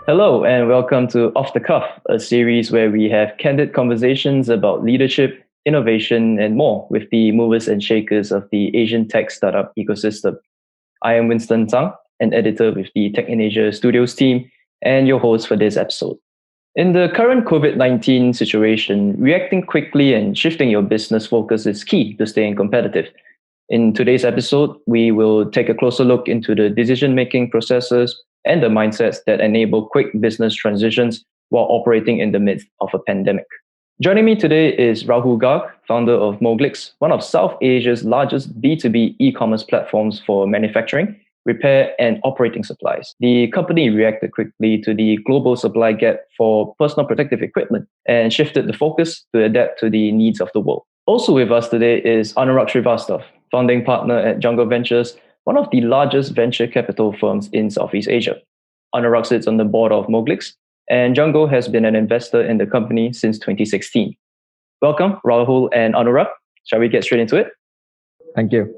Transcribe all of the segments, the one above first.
Hello, and welcome to Off the Cuff, a series where we have candid conversations about leadership, innovation, and more with the movers and shakers of the Asian tech startup ecosystem. I am Winston Tang, an editor with the Tech in Asia Studios team, and your host for this episode. In the current COVID 19 situation, reacting quickly and shifting your business focus is key to staying competitive. In today's episode, we will take a closer look into the decision making processes and the mindsets that enable quick business transitions while operating in the midst of a pandemic. Joining me today is Rahul Garg, founder of Moglix, one of South Asia's largest B2B e commerce platforms for manufacturing, repair, and operating supplies. The company reacted quickly to the global supply gap for personal protective equipment and shifted the focus to adapt to the needs of the world. Also with us today is Anurag Srivastava, founding partner at Jongo Ventures, one of the largest venture capital firms in Southeast Asia. Anurag sits on the board of Moglix, and Jongo has been an investor in the company since 2016. Welcome, Rahul and Anurag. Shall we get straight into it? Thank you.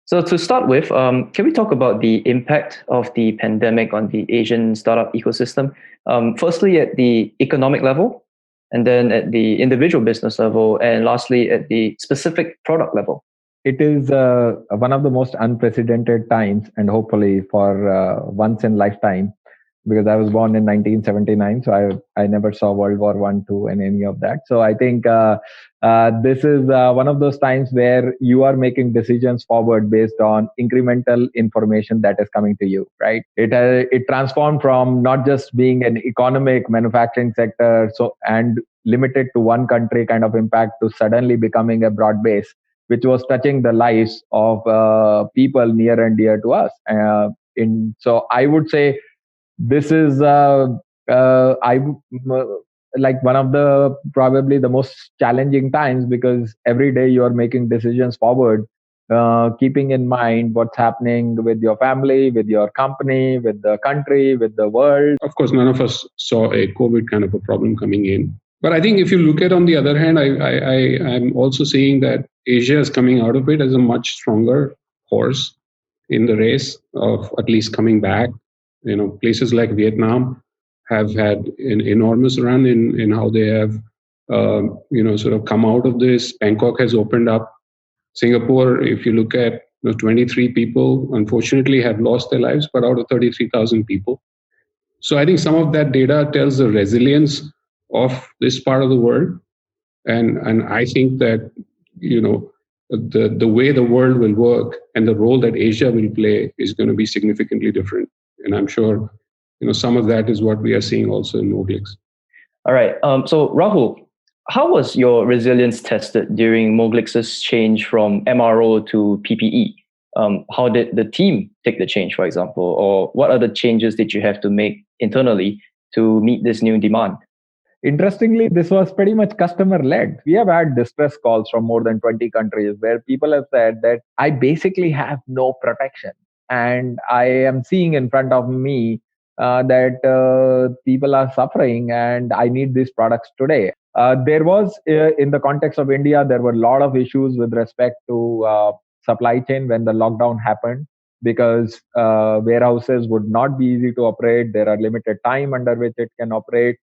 So to start with, can we talk about the impact of the pandemic on the Asian startup ecosystem? Firstly, at the economic level, and then at the individual business level, and lastly, at the specific product level. It is one of the most unprecedented times, and hopefully for once in lifetime, because I was born in 1979, so I never saw World War One, Two, and any of that. So I think this is one of those times where you are making decisions forward based on incremental information that is coming to you. Right? It transformed from not just being an economic manufacturing sector, and limited to one country kind of impact, to suddenly becoming a broad base, which was touching the lives of people near and dear to us. So I would say this is like one of the probably the most challenging times, because every day you are making decisions forward, keeping in mind what's happening with your family, with your company, with the country, with the world. Of course, none of us saw a COVID kind of a problem coming in. But I think if you look at on the other hand, I'm also seeing that Asia is coming out of it as a much stronger horse in the race of at least coming back. Places like Vietnam have had an enormous run in how they have, sort of come out of this. Bangkok has opened up. Singapore, if you look at 23 people, unfortunately, have lost their lives, but out of 33,000 people. So I think some of that data tells the resilience of this part of the world, and I think that the way the world will work and the role that Asia will play is going to be significantly different, and I'm sure some of that is what we are seeing also in Moglix. All right. So Rahul, how was your resilience tested during Moglix's change from MRO to PPE? How did the team take the change, for example, or what other changes did you have to make internally to meet this new demand? Interestingly, this was pretty much customer led. We have had distress calls from more than 20 countries where people have said that I basically have no protection. And I am seeing in front of me that people are suffering and I need these products today. There was, in the context of India, there were a lot of issues with respect to supply chain when the lockdown happened, because warehouses would not be easy to operate. There are limited time under which it can operate.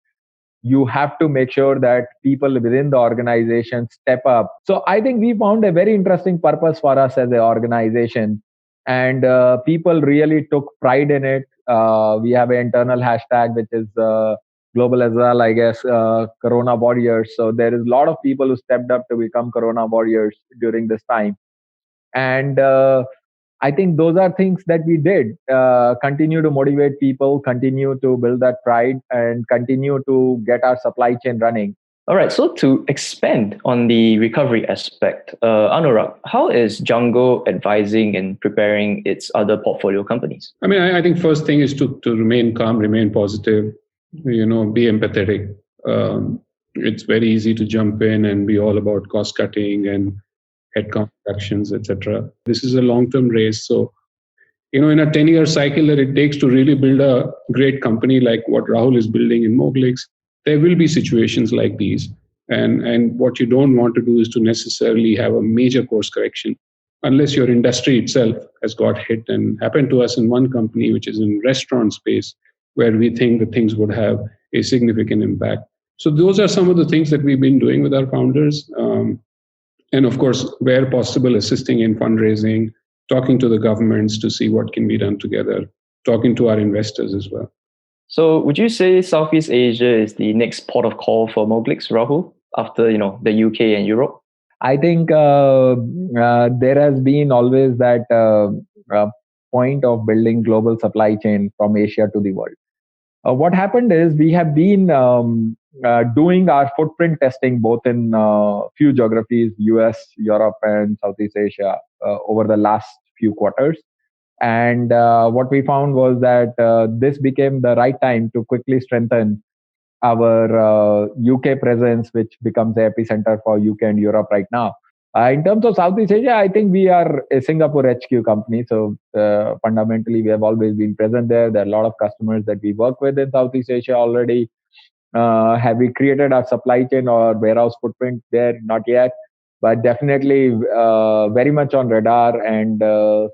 You have to make sure that people within the organization step up. So I think we found a very interesting purpose for us as an organization, and people really took pride in it. We have an internal hashtag, which is global as well, I guess, Corona Warriors. So there is a lot of people who stepped up to become Corona Warriors during this time. And I think those are things that we did. Continue to motivate people, continue to build that pride, and continue to get our supply chain running. All right. So to expand on the recovery aspect, Anurag, how is Jongo advising and preparing its other portfolio companies? I mean, I think first thing is to remain calm, remain positive, be empathetic. It's very easy to jump in and be all about cost cutting and headcount reductions, etc. This is a long-term race. So, in a 10-year cycle that it takes to really build a great company like what Rahul is building in Moglix, there will be situations like these. And what you don't want to do is to necessarily have a major course correction, unless your industry itself has got hit. And happened to us in one company, which is in restaurant space, where we think that things would have a significant impact. So those are some of the things that we've been doing with our founders. And of course, where possible, assisting in fundraising, talking to the governments to see what can be done together, talking to our investors as well. So would you say Southeast Asia is the next port of call for Moglix, Rahul, after the UK and Europe? I think there has been always that point of building global supply chain from Asia to the world. What happened is we have been doing our footprint testing both in few geographies, US, Europe, and Southeast Asia over the last few quarters. And what we found was that this became the right time to quickly strengthen our UK presence, which becomes the epicenter for UK and Europe right now. In terms of Southeast Asia, I think we are a Singapore HQ company. So fundamentally, we have always been present there. There are a lot of customers that we work with in Southeast Asia already. Have we created our supply chain or warehouse footprint there? Not yet, but definitely very much on radar and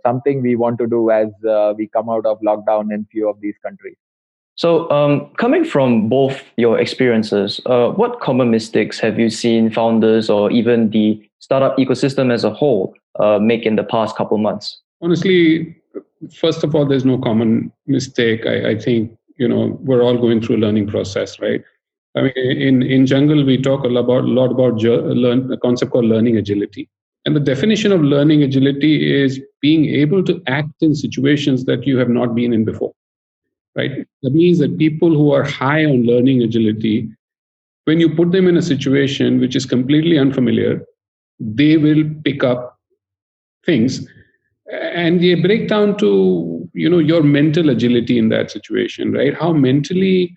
something we want to do as we come out of lockdown in few of these countries. So coming from both your experiences, what common mistakes have you seen founders or even the startup ecosystem as a whole make in the past couple months? Honestly, first of all, there's no common mistake. I think, we're all going through a learning process, right? I mean, in Jungle, we talk a lot about a concept called learning agility. And the definition of learning agility is being able to act in situations that you have not been in before. Right? That means that people who are high on learning agility, when you put them in a situation which is completely unfamiliar, they will pick up things, and they break down to your mental agility in that situation, right? How mentally,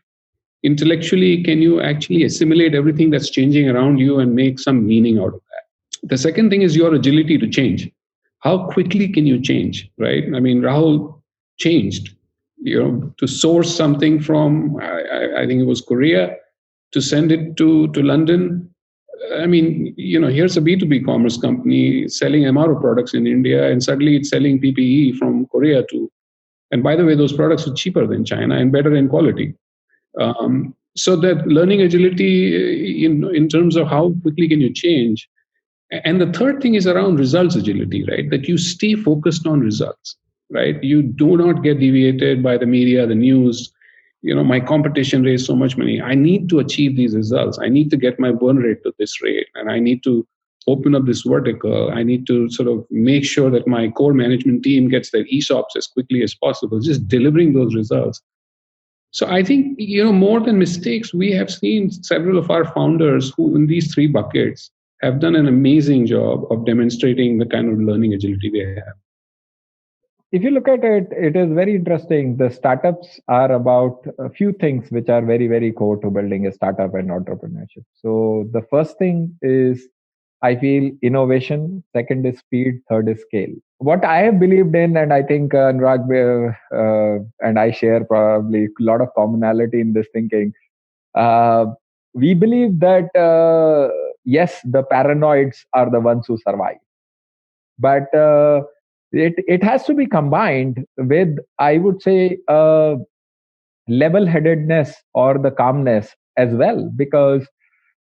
intellectually can you actually assimilate everything that's changing around you and make some meaning out of that? The second thing is your agility to change. How quickly can you change, right? I mean, Rahul changed. To source something from, I think it was Korea, to send it to London. I mean, here's a B2B commerce company selling MRO products in India, and suddenly it's selling PPE from Korea too. And by the way, those products are cheaper than China and better in quality. So that learning agility in terms of how quickly can you change. And the third thing is around results agility, right? That you stay focused on results. Right? You do not get deviated by the media, the news. My competition raised so much money. I need to achieve these results. I need to get my burn rate to this rate. And I need to open up this vertical. I need to sort of make sure that my core management team gets their ESOPs as quickly as possible, just delivering those results. So I think, more than mistakes, we have seen several of our founders who in these three buckets have done an amazing job of demonstrating the kind of learning agility they have. If you look at it, it is very interesting. The startups are about a few things which are very, very core to building a startup and entrepreneurship. So the first thing is, I feel, innovation. Second is speed. Third is scale. What I have believed in, and I think Anurag and I share probably a lot of commonality in this thinking. We believe that, yes, the paranoids are the ones who survive. But it has to be combined with, I would say, level-headedness or the calmness as well, because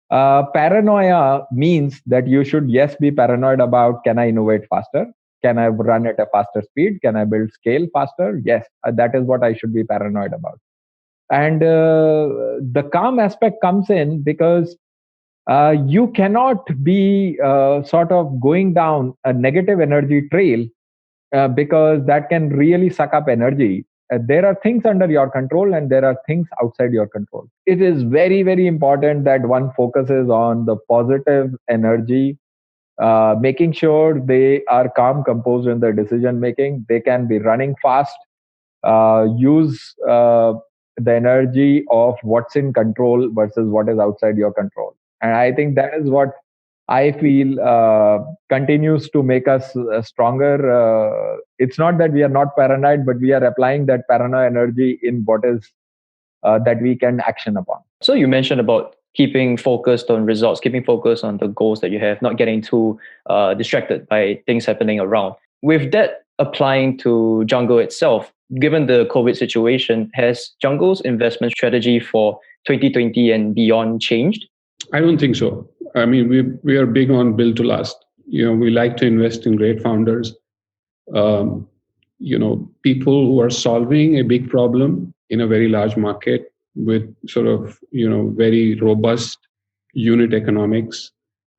paranoia means that you should, yes, be paranoid about, can I innovate faster? Can I run at a faster speed? Can I build scale faster? Yes, that is what I should be paranoid about. And the calm aspect comes in because you cannot be sort of going down a negative energy trail because that can really suck up energy. There are things under your control and there are things outside your control. It is very, very important that one focuses on the positive energy, making sure they are calm, composed in their decision making. They can be running fast, use the energy of what's in control versus what is outside your control. And I think that is what I feel continues to make us stronger. It's not that we are not paranoid, but we are applying that paranoid energy in what is that we can action upon. So you mentioned about keeping focused on results, keeping focused on the goals that you have, not getting too distracted by things happening around. With that applying to Jungle itself, given the COVID situation, has Jongo's investment strategy for 2020 and beyond changed? I don't think so. I mean, we are big on build to last. We like to invest in great founders. People who are solving a big problem in a very large market with sort of, very robust unit economics,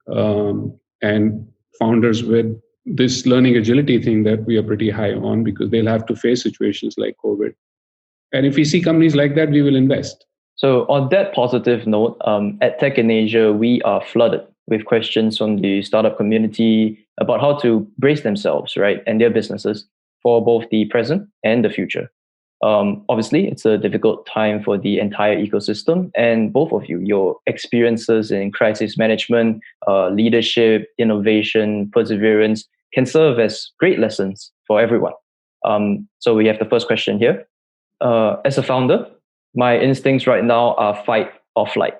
and founders with this learning agility thing that we are pretty high on, because they'll have to face situations like COVID. And if we see companies like that, we will invest. So on that positive note, at Tech in Asia, we are flooded with questions from the startup community about how to brace themselves, right, and their businesses for both the present and the future. Obviously, it's a difficult time for the entire ecosystem, and both of you, your experiences in crisis management, leadership, innovation, perseverance can serve as great lessons for everyone. So we have the first question here. As a founder, my instincts right now are fight or flight.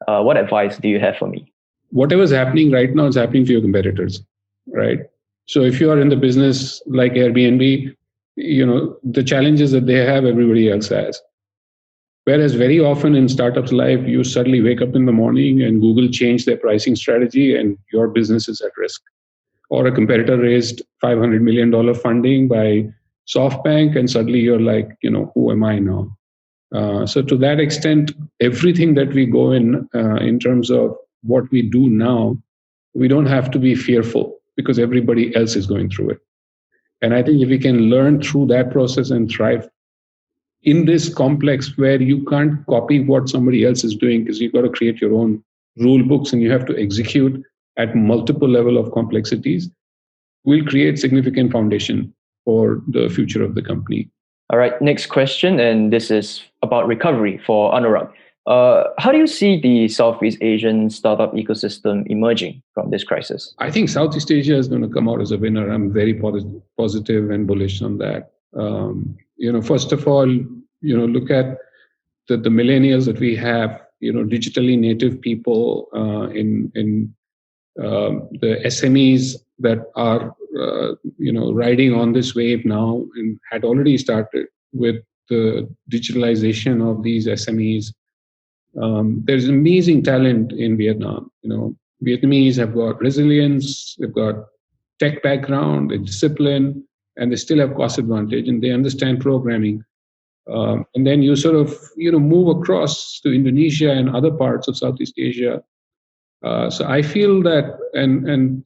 What advice do you have for me? Whatever's happening right now is happening to your competitors, right? So if you are in the business like Airbnb, the challenges that they have, everybody else has. Whereas very often in startups' life, you suddenly wake up in the morning and Google changed their pricing strategy and your business is at risk. Or a competitor raised $500 million funding by SoftBank, and suddenly you're like, who am I now? So to that extent, everything that we go in terms of what we do now, we don't have to be fearful because everybody else is going through it. And I think if we can learn through that process and thrive in this complex where you can't copy what somebody else is doing, because you've got to create your own rule books and you have to execute at multiple level of complexities, will create significant foundation for the future of the company. All right, next question, and this is about recovery for Anurag. How do you see the Southeast Asian startup ecosystem emerging from this crisis? I think Southeast Asia is going to come out as a winner. I'm very positive and bullish on that. First of all, look at the millennials that we have, digitally native people in the SMEs that are, riding on this wave now and had already started with the digitalization of these SMEs. There's amazing talent in Vietnam. Vietnamese have got resilience, they've got tech background, they're disciplined, and they still have cost advantage, and they understand programming. And then you sort of, move across to Indonesia and other parts of Southeast Asia. So I feel that, and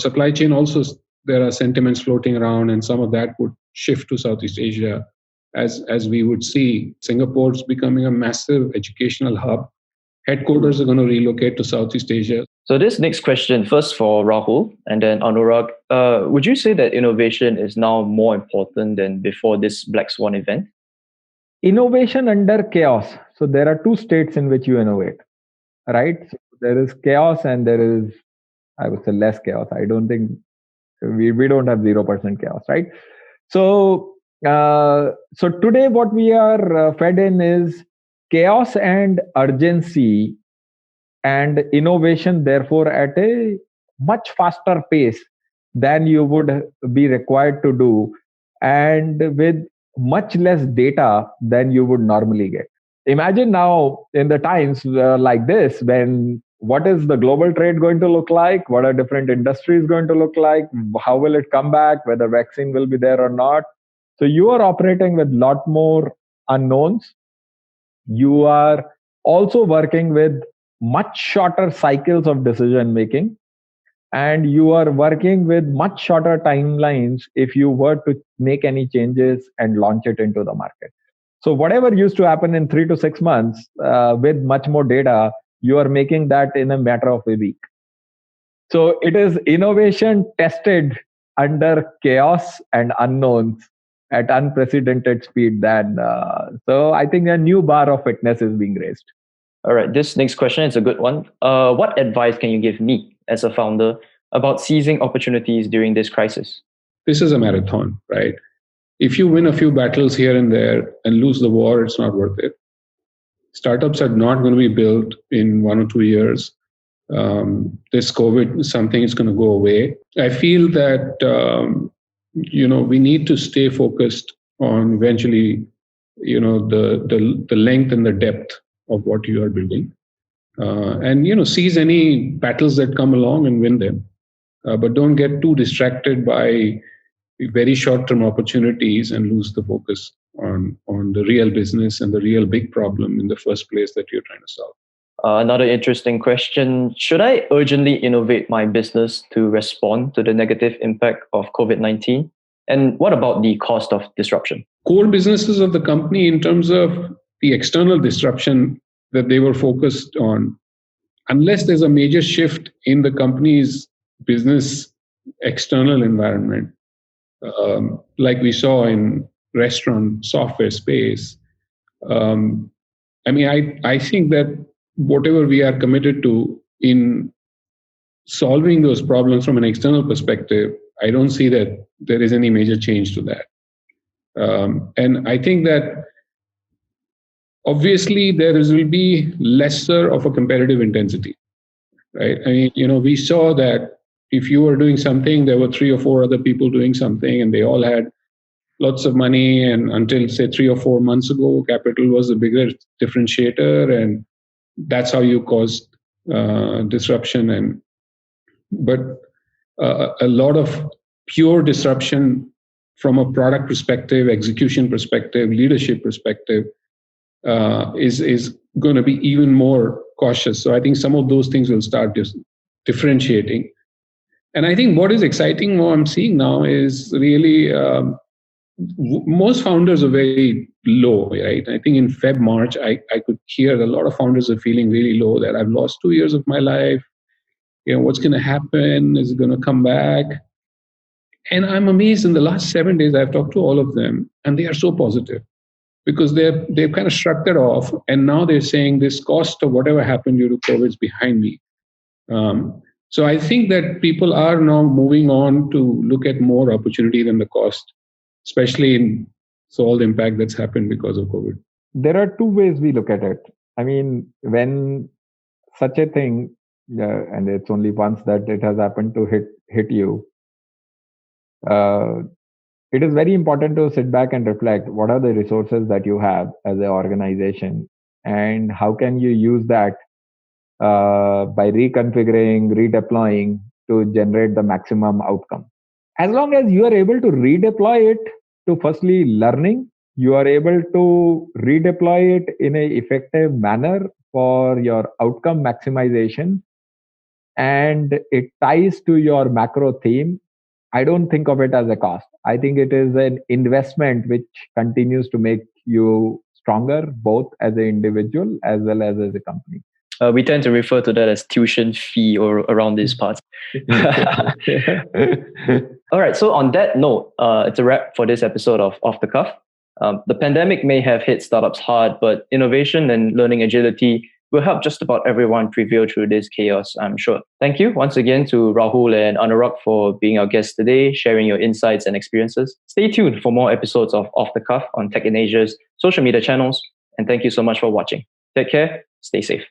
supply chain also, there are sentiments floating around, and some of that would shift to Southeast Asia. As we would see, Singapore's becoming a massive educational hub. Headquarters are going to relocate to Southeast Asia. So this next question, first for Rahul and then Anurag. Would you say that innovation is now more important than before this Black Swan event? Innovation under chaos. So there are two states in which you innovate, right? So there is chaos and there is, I would say, less chaos. I don't think we don't have 0% chaos, right? So today what we are fed in is chaos and urgency and innovation, therefore at a much faster pace than you would be required to do, and with much less data than you would normally get. Imagine now in the times like this, when what is the global trade going to look like? What are different industries going to look like? How will it come back? Whether vaccine will be there or not? So you are operating with a lot more unknowns. You are also working with much shorter cycles of decision making. And you are working with much shorter timelines if you were to make any changes and launch it into the market. So whatever used to happen in 3 to 6 months with much more data, you are making that in a matter of a week. So it is innovation tested under chaos and unknowns at unprecedented speed. So I think a new bar of fitness is being raised. All right, this next question is a good one. What advice can you give me as a founder about seizing opportunities during this crisis? This is a marathon, right? If you win a few battles here and there and lose the war, it's not worth it. Startups are not going to be built in 1 or 2 years. This COVID is something that's going to go away. I feel that, we need to stay focused on eventually, the length and the depth of what you are building, and seize any battles that come along and win them, but don't get too distracted by very short-term opportunities and lose the focus on the real business and the real big problem in the first place that you're trying to solve. Another interesting question. Should I urgently innovate my business to respond to the negative impact of COVID-19? And what about the cost of disruption? Core businesses of the company, in terms of the external disruption that they were focused on, unless there's a major shift in the company's business external environment, like we saw in restaurant software space, I think that whatever we are committed to in solving those problems from an external perspective, I don't see that there is any major change to that. And I think that obviously there will be lesser of a competitive intensity, right? We saw that if you were doing something, there were 3 or 4 other people doing something, and they all had lots of money. And until, say, 3 or 4 months ago, capital was the bigger differentiator, and that's how you caused disruption. But a lot of pure disruption from a product perspective, execution perspective, leadership perspective, is going to be even more cautious. So I think some of those things will start differentiating. And I think what is exciting, what I'm seeing now, is really most founders are very low, right? I think in March, I could hear a lot of founders are feeling really low, that I've lost 2 years of my life. What's going to happen? Is it going to come back? And I'm amazed, in the last 7 days, I've talked to all of them, and they are so positive, because they've kind of shrugged it off. And now they're saying this cost of whatever happened due to COVID is behind me. So I think that people are now moving on to look at more opportunity than the cost, especially in all the impact that's happened because of COVID. There are 2 ways we look at it. When such a thing, and it's only once that it has happened to hit you, it is very important to sit back and reflect, what are the resources that you have as an organization, and how can you use that by reconfiguring, redeploying to generate the maximum outcome. As long as you are able to redeploy it to firstly learning, you are able to redeploy it in an effective manner for your outcome maximization, and it ties to your macro theme, I don't think of it as a cost. I think it is an investment which continues to make you stronger, both as an individual as well as a company. We tend to refer to that as tuition fee, or around these parts. All right. So on that note, it's a wrap for this episode of Off the Cuff. The pandemic may have hit startups hard, but innovation and learning agility will help just about everyone prevail through this chaos, I'm sure. Thank you once again to Rahul and Anurag for being our guests today, sharing your insights and experiences. Stay tuned for more episodes of Off the Cuff on Tech in Asia's social media channels. And thank you so much for watching. Take care. Stay safe.